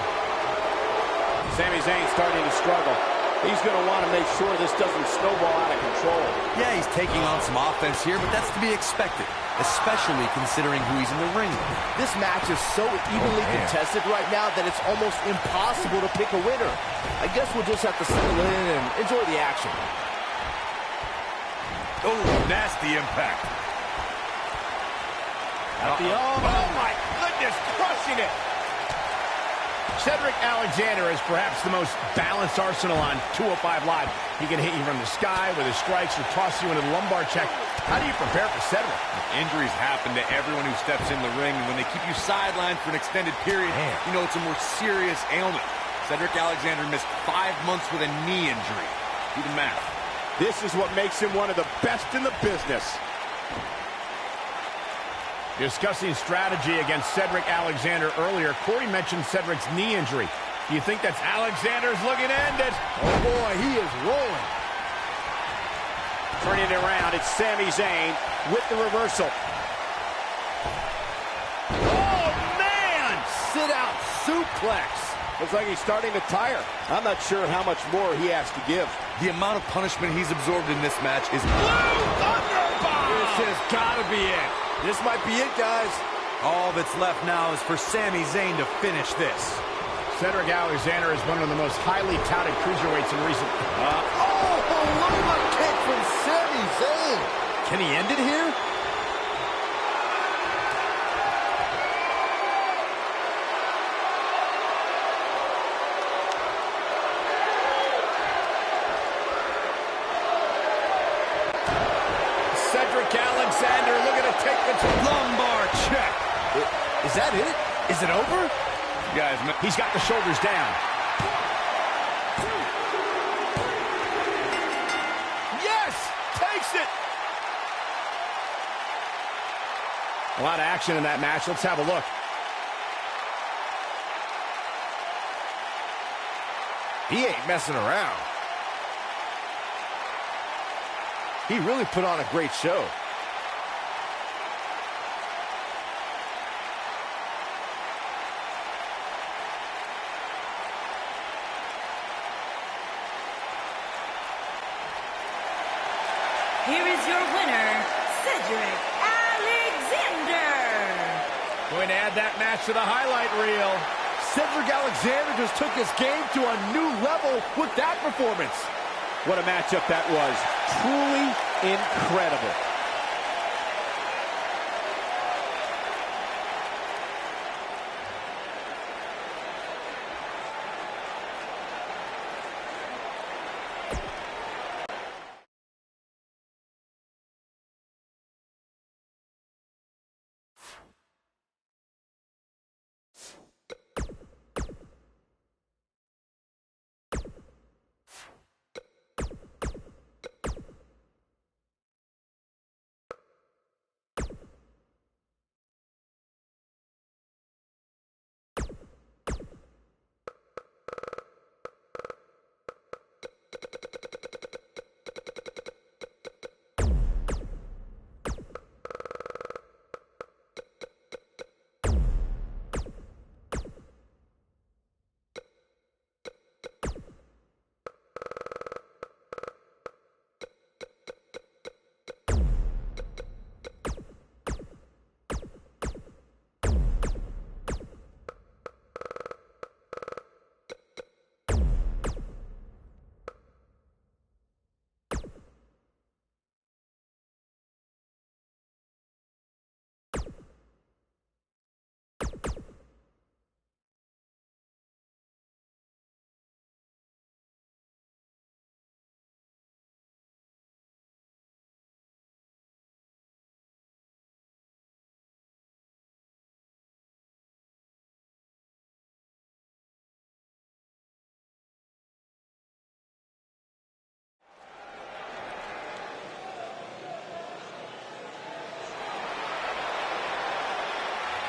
Sami Zayn starting to struggle. He's going to want to make sure this doesn't snowball out of control. Yeah, he's taking on some offense here, but that's to be expected, especially considering who he's in the ring with. This match is so evenly contested right now that it's almost impossible to pick a winner. I guess we'll just have to settle in and enjoy the action. Oh, nasty impact. Oh, my goodness, crushing it. Cedric Alexander is perhaps the most balanced arsenal on 205 Live. He can hit you from the sky with his strikes or toss you into the lumbar check. How do you prepare for Cedric? Injuries happen to everyone who steps in the ring, and when they keep you sidelined for an extended period, you know it's a more serious ailment. Cedric Alexander missed 5 months with a knee injury. Do the math. This is what makes him one of the best in the business. Discussing strategy against Cedric Alexander earlier, Corey mentioned Cedric's knee injury. Do you think that's Alexander's looking to end it? Oh, boy, he is rolling. Turning it around, it's Sami Zayn with the reversal. Oh, man! Sit-out suplex. Looks like he's starting to tire. I'm not sure how much more he has to give. The amount of punishment he's absorbed in this match is... Blue Thunderbomb! This has got to be it. This might be it, guys. All that's left now is for Sami Zayn to finish this. Cedric Alexander is one of the most highly touted cruiserweights in recent... Oh, a lower kick from Sami Zayn. Can he end it here? Cedric Alexander looking to take the Lumbar check. Is that it? Is it over? Guys, he's got the shoulders down. Yes! Takes it! A lot of action in that match. Let's have a look. He ain't messing around. He really put on a great show. Here is your winner, Cedric Alexander. Going to add that match to the highlight reel. Cedric Alexander just took his game to a new level with that performance. What a matchup that was. Truly incredible.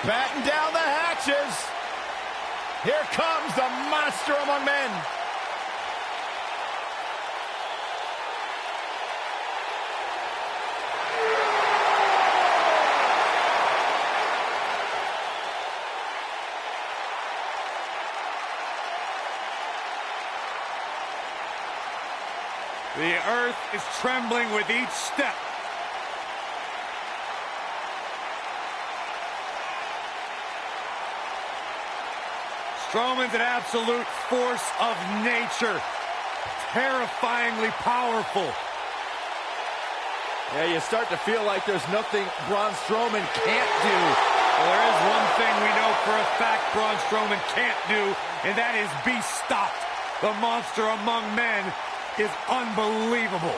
Batten down the hatches. Here comes the monster among men. The earth is trembling with each step. Strowman's an absolute force of nature. Terrifyingly powerful. Yeah, you start to feel like there's nothing Braun Strowman can't do. Well, there is one thing we know for a fact Braun Strowman can't do, and that is be stopped. The monster among men is unbelievable.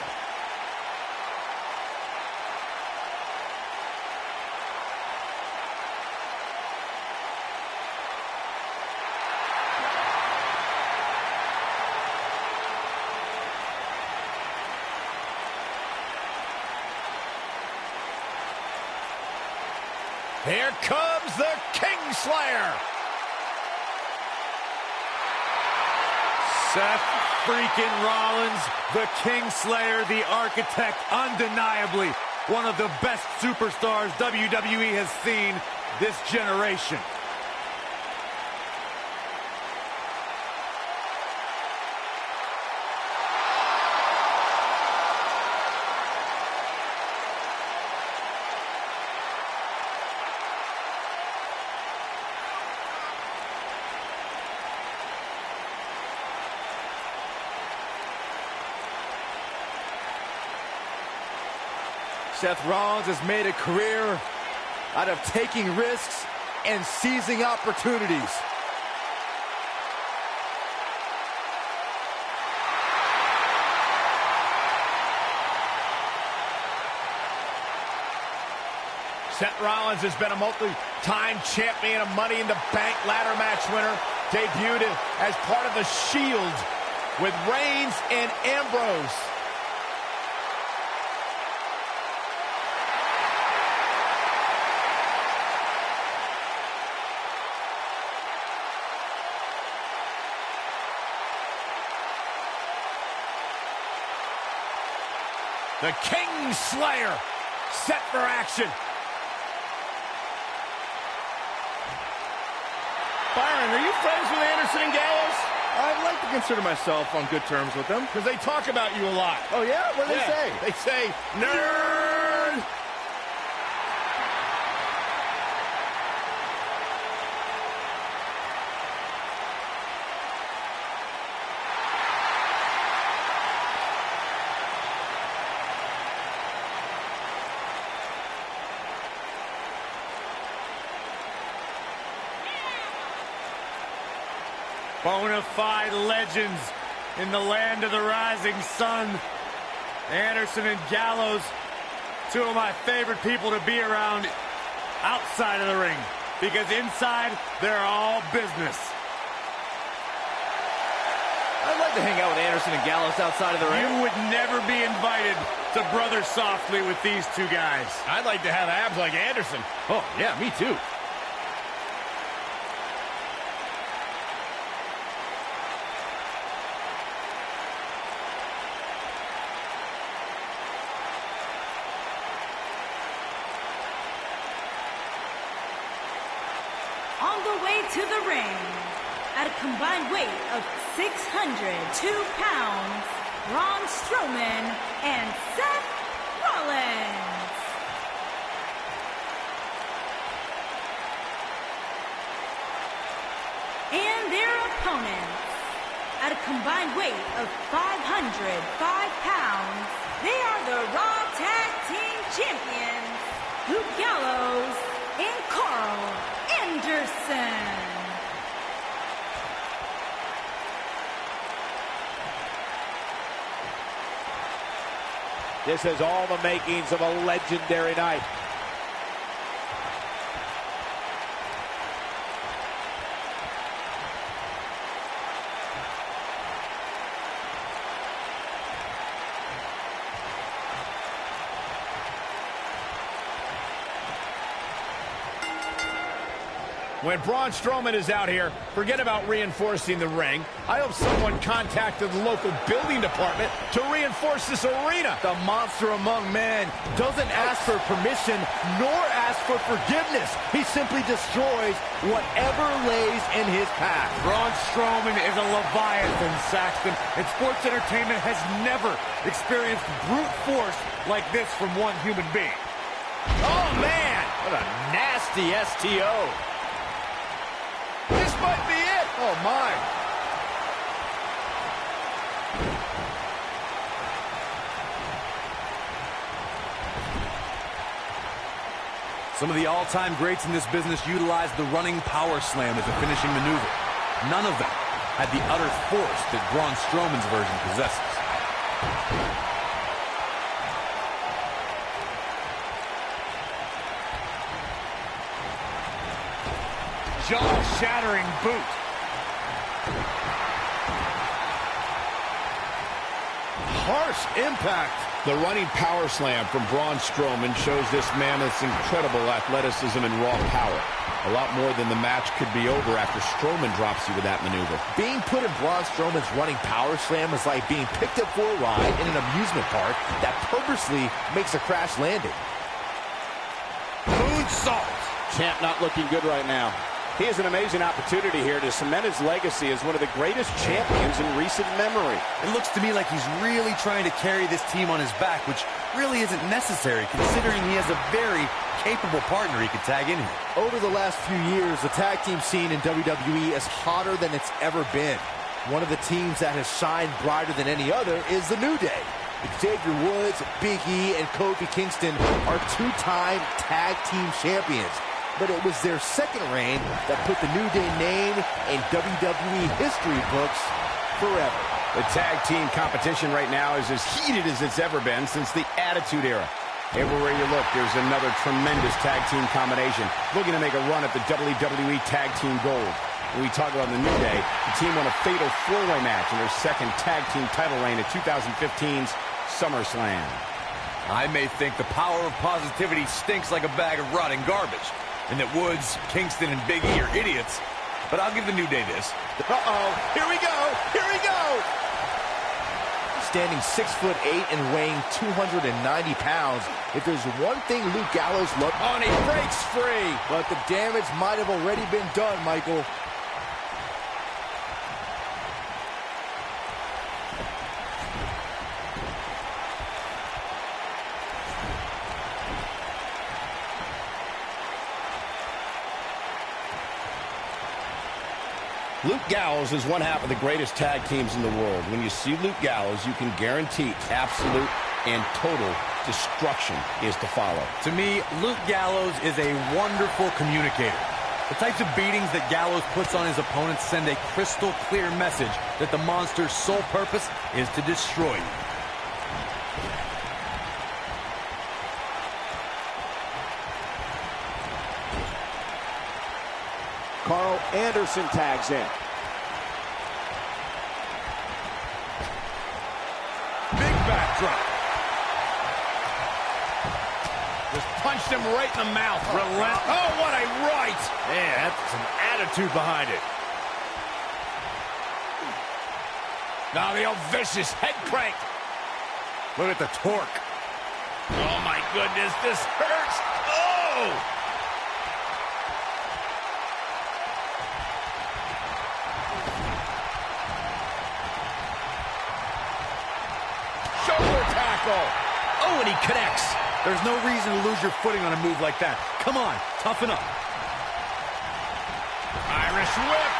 Here comes the Kingslayer. Seth freaking Rollins, the Kingslayer, the architect, undeniably one of the best superstars WWE has seen this generation. Seth Rollins has made a career out of taking risks and seizing opportunities. Seth Rollins has been a multi-time champion, a Money in the Bank ladder match winner, debuted as part of the Shield with Reigns and Ambrose. The Kingslayer set for action. Byron, are you friends with Anderson and Gallows? I'd like to consider myself on good terms with them. Because they talk about you a lot. Oh, yeah? What do they say? They say, nerd! Bona fide legends in the land of the rising sun. Anderson and Gallows, two of my favorite people to be around outside of the ring, because inside, they're all business. I'd like to hang out with Anderson and Gallows outside of the ring. You would never be invited to Brother Softly with these two guys. I'd like to have abs like Anderson. Oh, yeah, me too. On the way to the ring, at a combined weight of 602 pounds, Braun Strowman and Seth Rollins. And their opponents, at a combined weight of 505 pounds, they are the Raw Tag Team Champions, Luke Gallows and Carl Anderson. This has all the makings of a legendary night. When Braun Strowman is out here, forget about reinforcing the ring. I hope someone contacted the local building department to reinforce this arena. The monster among men doesn't ask for permission nor ask for forgiveness. He simply destroys whatever lays in his path. Braun Strowman is a Leviathan, Saxton, and sports entertainment has never experienced brute force like this from one human being. Oh, man! What a nasty STO. This might be it! Oh, my. Some of the all-time greats in this business utilized the running power slam as a finishing maneuver. None of them had the utter force that Braun Strowman's version possesses. Jaw-shattering boot. Harsh impact. The running power slam from Braun Strowman shows this man this incredible athleticism and raw power. A lot more than the match could be over after Strowman drops you with that maneuver. Being put in Braun Strowman's running power slam is like being picked up for a ride in an amusement park that purposely makes a crash landing. Moonsault. Champ not looking good right now. He has an amazing opportunity here to cement his legacy as one of the greatest champions in recent memory. It looks to me like he's really trying to carry this team on his back, which really isn't necessary considering he has a very capable partner he could tag in here. Over the last few years, the tag team scene in WWE is hotter than it's ever been. One of the teams that has shined brighter than any other is the New Day. Xavier Woods, Big E, and Kofi Kingston are two-time tag team champions. But it was their second reign that put the New Day name in WWE history books forever. The tag team competition right now is as heated as it's ever been since the Attitude Era. Everywhere you look, there's another tremendous tag team combination looking to make a run at the WWE Tag Team Gold. When we talk about the New Day, the team won a fatal four-way match in their second tag team title reign at 2015's SummerSlam. I may think the power of positivity stinks like a bag of rotting garbage, and that Woods, Kingston, and Big E are idiots, but I'll give the New Day this. Uh-oh, here we go, here we go! Standing 6'8" and weighing 290 pounds, if there's one thing Luke Gallows loves... Oh, and he breaks free! But the damage might have already been done, Michael. Luke Gallows is one half of the greatest tag teams in the world. When you see Luke Gallows, you can guarantee absolute and total destruction is to follow. To me, Luke Gallows is a wonderful communicator. The types of beatings that Gallows puts on his opponents send a crystal clear message that the monster's sole purpose is to destroy you. Carl Anderson tags in. Big backdrop. Just punched him right in the mouth. Oh, what a right! Man, that's some attitude behind it. Now the old vicious head crank. Look at the torque. Oh, my goodness, this hurts. Oh! Shoulder tackle. Oh, and he connects. There's no reason to lose your footing on a move like that. Come on, toughen up. Irish whip.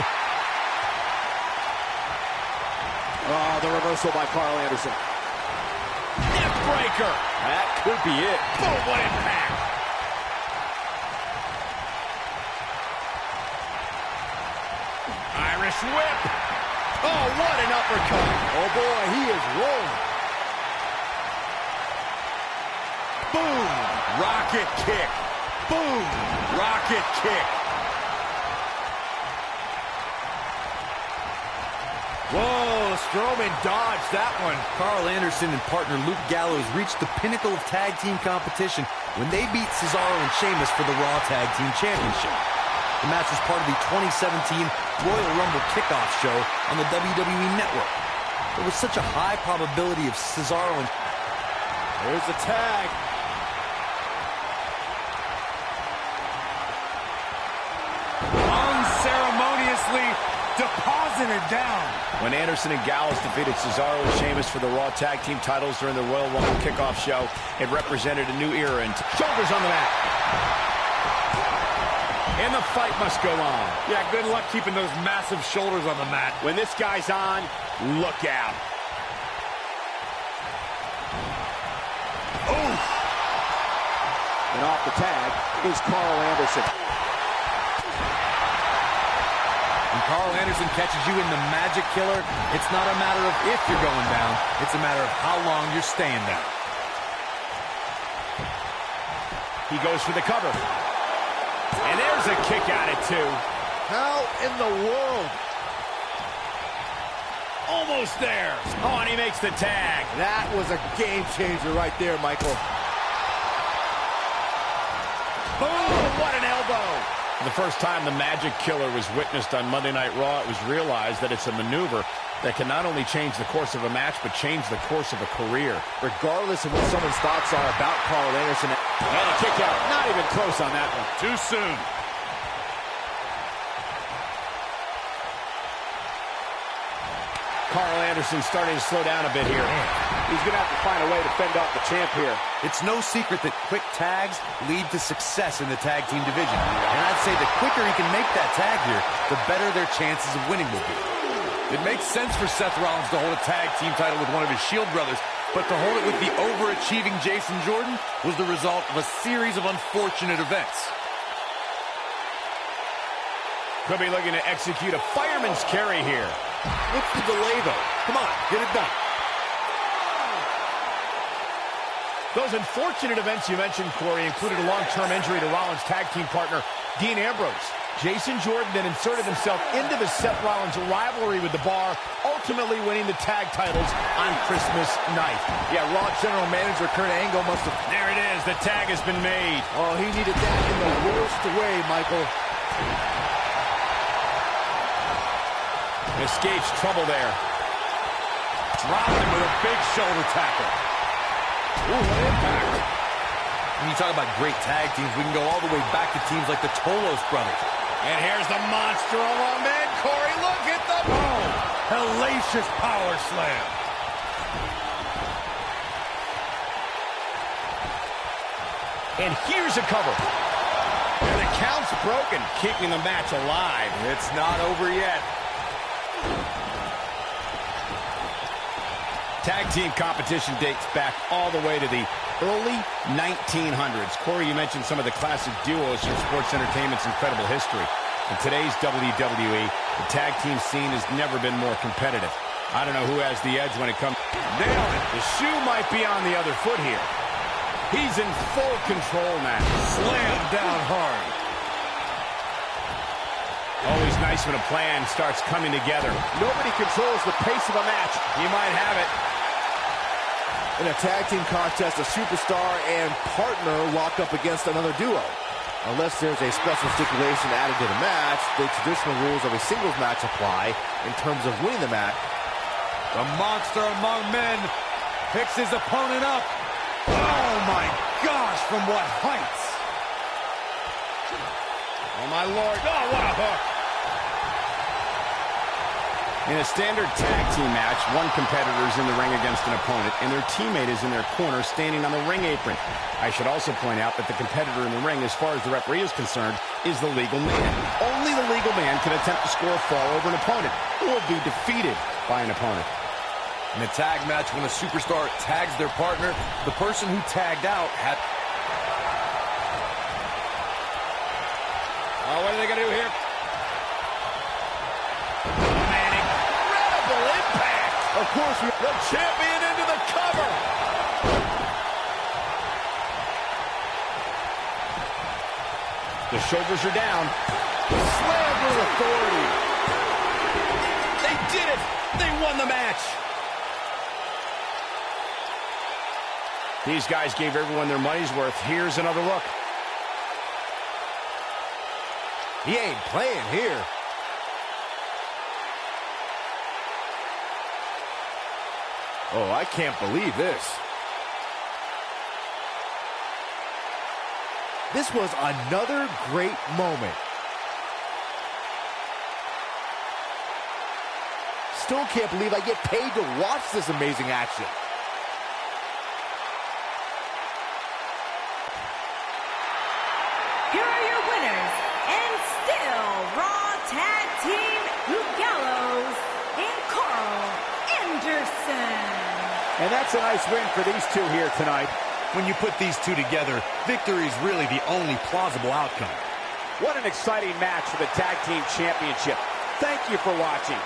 Oh, the reversal by Carl Anderson. Neck breaker. That could be it. Boom, what impact. Irish whip. Oh, what an uppercut. Oh, boy, he is rolling. Boom! Rocket kick. Boom! Rocket kick. Whoa, Strowman dodged that one. Carl Anderson and partner Luke Gallows reached the pinnacle of tag team competition when they beat Cesaro and Sheamus for the Raw Tag Team Championship. The match was part of the 2017 Royal Rumble kickoff show on the WWE Network. There was such a high probability of Cesaro and... There's the tag. Unceremoniously deposited down. When Anderson and Gallows defeated Cesaro and Sheamus for the Raw Tag Team titles during the Royal Rumble kickoff show, it represented a new era. And shoulders on the mat. And the fight must go on. Yeah, good luck keeping those massive shoulders on the mat. When this guy's on, look out. Oh! And off the tag is Carl Anderson. When Carl Anderson catches you in the Magic Killer, it's not a matter of if you're going down, it's a matter of how long you're staying down. He goes for the cover. And there's a kick out at 2. How in the world? Almost there. Oh, and he makes the tag. That was a game changer right there, Michael. Boom! Oh, what an elbow. For the first time the Magic Killer was witnessed on Monday Night Raw, it was realized that it's a maneuver that can not only change the course of a match, but change the course of a career. Regardless of what someone's thoughts are about Carl Anderson. And a kick out. Not even close on that one. Too soon. Carl Anderson starting to slow down a bit here. He's going to have to find a way to fend off the champ here. It's no secret that quick tags lead to success in the tag team division. And I'd say the quicker he can make that tag here, the better their chances of winning will be. It makes sense for Seth Rollins to hold a tag team title with one of his Shield brothers, but to hold it with the overachieving Jason Jordan was the result of a series of unfortunate events. Could be looking to execute a fireman's carry here. What's the delay, though? Come on, get it done. Those unfortunate events you mentioned, Corey, included a long-term injury to Rollins' tag team partner, Dean Ambrose. Jason Jordan then inserted himself into the Seth Rollins rivalry with The Bar, ultimately winning the tag titles on Christmas night. Yeah, Raw General Manager Kurt Angle must have... There it is. The tag has been made. Oh, he needed that in the worst way, Michael. Escapes trouble there. Dropped him with a big shoulder tackle. Ooh, what impact. When you talk about great tag teams, we can go all the way back to teams like the Tolos brothers. And here's the monster along man. Corey, look at the boom. Hellacious power slam. And here's a cover. And the count's broken, keeping the match alive. It's not over yet. Tag team competition dates back all the way to the early 1900s. Corey, you mentioned some of the classic duos in sports entertainment's incredible history. In today's WWE, the tag team scene has never been more competitive. I don't know who has the edge when it comes. Nailed it. The shoe might be on the other foot here. He's in full control now. Slam down hard. Always nice when a plan starts coming together. Nobody controls the pace of a match. You might have it. In a tag team contest, a superstar and partner lock up against another duo. Unless there's a special stipulation added to the match, the traditional rules of a singles match apply in terms of winning the match. The monster among men picks his opponent up. Oh my gosh, from what heights? Oh my Lord, oh what a hook. In a standard tag team match, one competitor is in the ring against an opponent, and their teammate is in their corner standing on the ring apron. I should also point out that the competitor in the ring, as far as the referee is concerned, is the legal man. Only the legal man can attempt to score a fall over an opponent, or be defeated by an opponent. In a tag match, when a superstar tags their partner, the person who tagged out had... Oh, what are they going to do here? Of course, the champion into the cover. The shoulders are down. slammed with authority. They did it. They won the match. These guys gave everyone their money's worth. Here's another look. He ain't playing here. Oh, I can't believe this. This was another great moment. Still can't believe I get paid to watch this amazing action. Here are your winners, and still Raw Tag Team Gallows and Carl Anderson. And that's a nice win for these two here tonight. When you put these two together, victory is really the only plausible outcome. What an exciting match for the Tag Team Championship. Thank you for watching.